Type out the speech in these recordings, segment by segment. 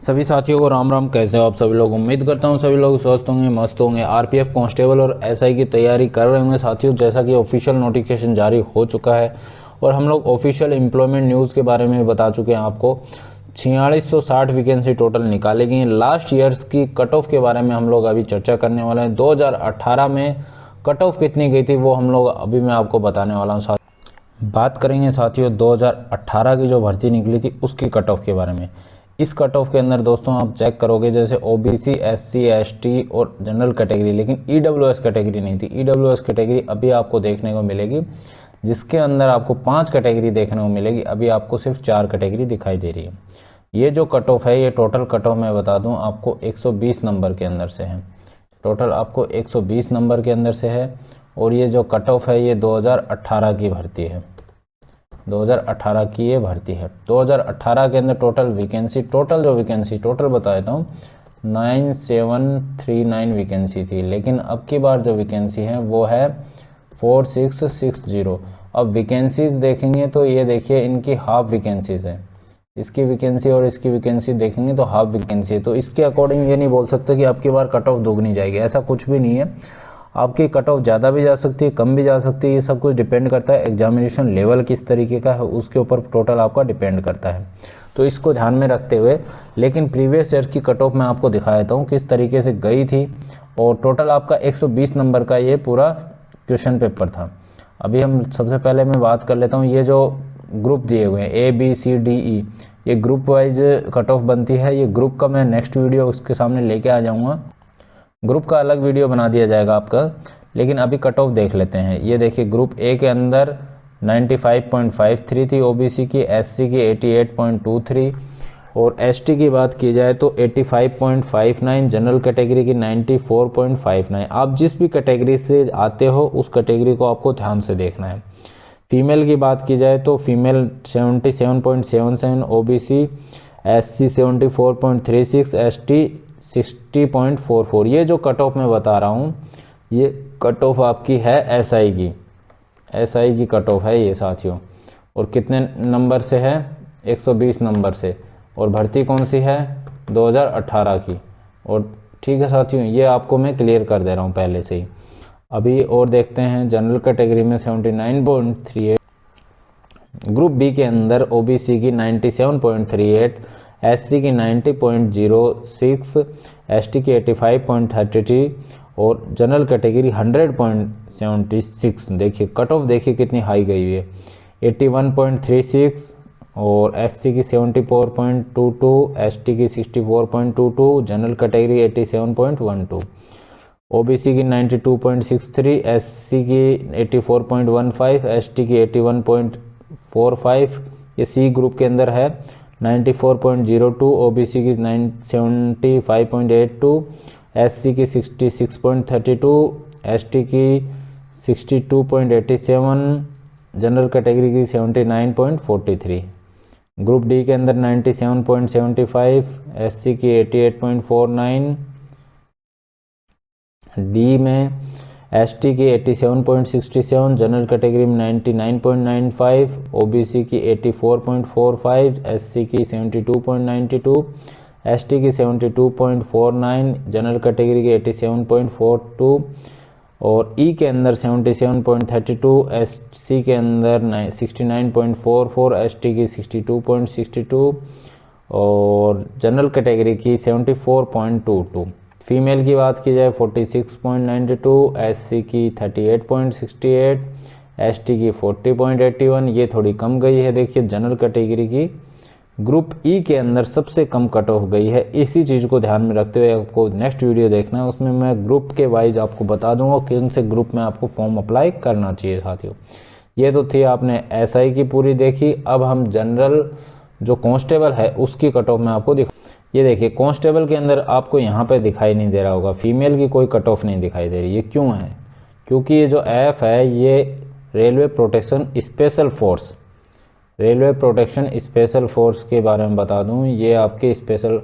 सभी साथियों को राम राम। कैसे हो आप सभी लोग? उम्मीद करता हूँ सभी लोग स्वस्थ होंगे, मस्त होंगे। आरपीएफ कांस्टेबल और एसआई की तैयारी कर रहे होंगे साथियों। जैसा कि ऑफिशियल नोटिफिकेशन जारी हो चुका है और हम लोग ऑफिशियल एम्प्लॉयमेंट न्यूज़ के बारे में बता चुके हैं आपको। 4660 वैकेंसी टोटल निकाली गई। लास्ट ईयर्स की कट ऑफ के बारे में हम लोग अभी चर्चा करने वाले हैं। 2018 में कट ऑफ कितनी गई थी वो हम लोग अभी मैं आपको बताने वाला हूँ। बात करेंगे साथियों 2018 की जो भर्ती निकली थी उसकी कट ऑफ के बारे में। इस कट ऑफ के अंदर दोस्तों आप चेक करोगे जैसे ओबीसी, एससी, एसटी और जनरल कैटेगरी, लेकिन ईडब्ल्यूएस कैटेगरी नहीं थी। ईडब्ल्यूएस कैटेगरी अभी आपको देखने को मिलेगी, जिसके अंदर आपको 5 कैटेगरी देखने को मिलेगी। अभी आपको सिर्फ 4 कैटेगरी दिखाई दे रही है। ये जो कट ऑफ है, ये टोटल कट ऑफ मैं बता दूं आपको 120 नंबर के अंदर से है। टोटल आपको 120 नंबर के अंदर से है। और ये जो कट ऑफ है ये 2018 की भर्ती है। 2018 की ये भर्ती है। 2018 के अंदर टोटल वैकेंसी टोटल बता देता हूँ 9739 वैकेंसी थी, लेकिन अब की बार जो वैकेंसी है वो है 4660। अब वैकेंसीज देखेंगे तो ये देखिए इनकी हाफ वैकेंसीज है। इसकी वैकेंसी और इसकी वैकेंसी देखेंगे तो हाफ वैकेंसी है। तो इसके अकॉर्डिंग ये नहीं बोल सकते कि आपकी बार कट ऑफ दोगुनी जाएगी, ऐसा कुछ भी नहीं है। आपकी कट ऑफ ज़्यादा भी जा सकती है, कम भी जा सकती है। ये सब कुछ डिपेंड करता है एग्जामिनेशन लेवल किस तरीके का है, उसके ऊपर टोटल आपका डिपेंड करता है। तो इसको ध्यान में रखते हुए, लेकिन प्रीवियस ईयर की कट ऑफ मैं आपको दिखा देता हूँ किस तरीके से गई थी। और टोटल आपका 120 नंबर का ये पूरा क्वेश्चन पेपर था। अभी हम सबसे पहले मैं बात कर लेता हूँ, ये जो ग्रुप दिए हुए हैं ABCDE, ये ग्रुप वाइज कट ऑफ बनती है। ये ग्रुप का मैं नेक्स्ट वीडियो उसके सामने लेके आ जाऊँगा। ग्रुप का अलग वीडियो बना दिया जाएगा आपका, लेकिन अभी कट ऑफ देख लेते हैं। ये देखिए ग्रुप ए के अंदर 95.53 थी ओबीसी की, एससी की 88.23 और एसटी की बात की जाए तो 85.59, जनरल कैटेगरी की 94.59। आप जिस भी कैटेगरी से आते हो उस कैटेगरी को आपको ध्यान से देखना है। फीमेल की बात की जाए तो फीमेल 77.77, ओबीसी, एससी 74.36, एसटी 60.44। ये जो कट ऑफ मैं बता रहा हूँ ये कट ऑफ आपकी है एसआई की कट ऑफ है ये साथियों। और कितने नंबर से है? 120 नंबर से। और भर्ती कौन सी है? 2018 की। और ठीक है साथियों, ये आपको मैं क्लियर कर दे रहा हूँ पहले से ही। अभी और देखते हैं जनरल कैटेगरी में 79.38, ग्रुप बी के अंदर ओबीसी की 97.38, एससी की 90.06, एसटी की 85.33 और जनरल कैटेगरी 100.76। देखिए कट ऑफ देखिए कितनी हाई गई हुई है। 81.36 और एससी की 74.22, एसटी की 64.22, जनरल कैटेगरी 87.12, ओबीसी की 92.63, एससी की 84.15, एसटी की 81.45। ये सी ग्रुप के अंदर है 94.02, ओबीसी की 75.82, एससी की 66.32, एसटी की 62.87, जनरल कैटेगरी की 79.43। ग्रुप डी के अंदर 97.75, एससी की 88.49, डी में एसटी की 87.67, जनरल कैटेगरी में 99.95, ओबीसी की 84.45, एससी की 72.92, एसटी की 72.49, जनरल कैटेगरी की 87.42 और ई के अंदर 77.32, एससी के अंदर 69.44, एसटी की 62.62 और जनरल कैटेगरी की 74.22। फीमेल की बात की जाए 46.92, एससी की 38.68, एसटी की 40.81। ये थोड़ी कम गई है। देखिए जनरल कैटेगरी की ग्रुप ई के अंदर सबसे कम कट ऑफ गई है। इसी चीज़ को ध्यान में रखते हुए आपको नेक्स्ट वीडियो देखना है, उसमें मैं ग्रुप के वाइज आपको बता दूंगा कौन से ग्रुप में आपको फॉर्म अप्लाई करना चाहिए साथियों। ये तो थी आपने एसआई की पूरी देखी। अब हम जनरल जो कांस्टेबल है उसकी कट ऑफ में आपको ये देखिए कांस्टेबल के अंदर आपको यहाँ पे दिखाई नहीं दे रहा होगा, फीमेल की कोई कट ऑफ नहीं दिखाई दे रही। ये क्यों है? क्योंकि ये जो एफ है ये रेलवे प्रोटेक्शन स्पेशल फोर्स के बारे में बता दूं। ये आपके स्पेशल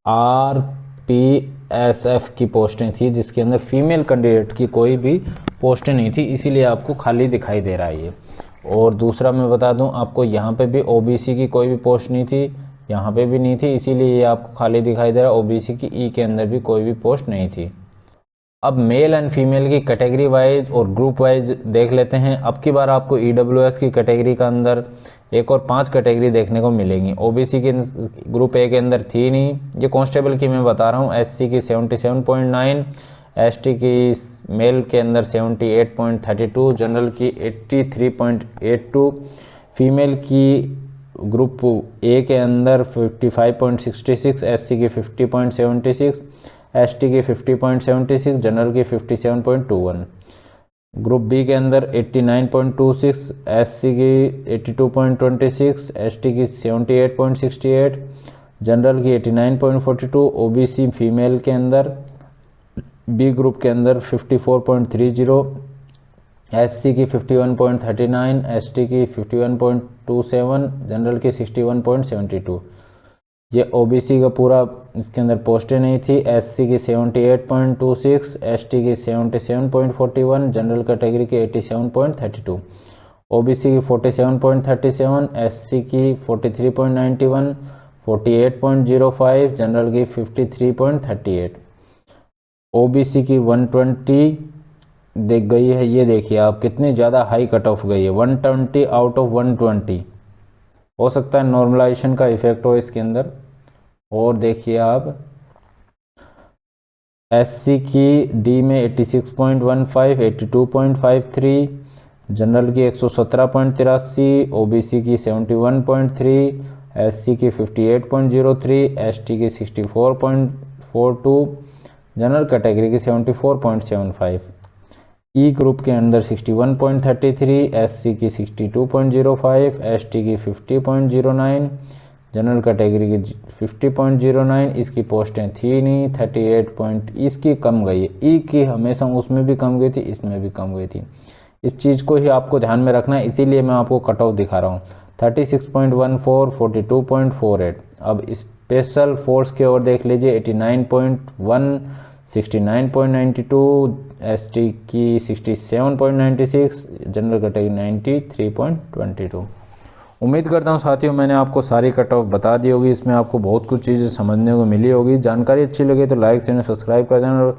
RPSF की पोस्टें थी, जिसके अंदर फीमेल कैंडिडेट की कोई भी पोस्टें नहीं थी, इसीलिए आपको खाली दिखाई दे रहा है ये। और दूसरा मैं बता दूं आपको, यहाँ पे भी ओबीसी की कोई भी पोस्ट नहीं थी, यहाँ पे भी नहीं थी, इसीलिए ये आपको खाली दिखाई दे रहा है। ओबीसी की ई के अंदर भी कोई भी पोस्ट नहीं थी। अब मेल एंड फीमेल की कैटेगरी वाइज और ग्रुप वाइज देख लेते हैं। अब की बार आपको ईडब्ल्यूएस की कैटेगरी का अंदर एक और 5 कैटेगरी देखने को मिलेंगी। ओबीसी के ग्रुप ए के अंदर थी नहीं, ये कांस्टेबल की मैं बता रहा हूँ। एससी की 77.9, एसटी की मेल के अंदर 78.32, जनरल की 83.82, फीमेल की ग्रुप ए के अंदर 55.66, एससी की 50.76, एसटी की 50.76, जनरल की 57.21, ग्रुप बी के अंदर 89.26, एससी की 82.26, एसटी की 78.68, जनरल की 89.42, ओबीसी फीमेल के अंदर बी ग्रुप के अंदर 54.30, एससी की 51.39, एसटी की 51.27, जनरल की 61.72। ये ओबीसी का पूरा इसके अंदर पोस्टें नहीं थी। एससी की 78.26, एसटी की 77.41, जनरल कैटेगरी की 87.32, ओबीसी की 47.37, एससी की 43.91, 48.05, जनरल की 53.38, ओबीसी की 120 देख गई है। ये देखिए आप कितनी ज़्यादा हाई कट ऑफ गई है, 120 आउट ऑफ 120। हो सकता है नॉर्मलाइजेशन का इफेक्ट हो इसके अंदर। और देखिए आप एससी की डी में 86.15, 82.53, जनरल की 117.83, ओबीसी की 71.3, एससी की 58.03, एसटी की 64.42, जनरल कैटेगरी की 74.75, ई ग्रुप के अंदर 61.33, एससी की 62.05, एसटी की 50.09, जनरल कैटेगरी की 50.09। इसकी पोस्टें थी नहीं, 38 इसकी कम गई है। ई की हमेशा उसमें भी कम गई थी, इसमें भी कम गई थी। इस चीज़ को ही आपको ध्यान में रखना है, इसीलिए मैं आपको कट ऑफ दिखा रहा हूँ। 36.14, 42.48। अब स्पेशल फोर्स की ओर देख लीजिए, 89.1, 69.92, एसटी की 67.96, जनरल कैटेगरी 93.22। उम्मीद करता हूं साथियों मैंने आपको सारी कट ऑफ बता दी होगी। इसमें आपको बहुत कुछ चीज़ें समझने को मिली होगी। जानकारी अच्छी लगी तो लाइक शेयर सब्सक्राइब कर देना,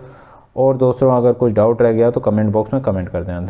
और दोस्तों अगर कुछ डाउट रह गया तो कमेंट बॉक्स में कमेंट कर देना।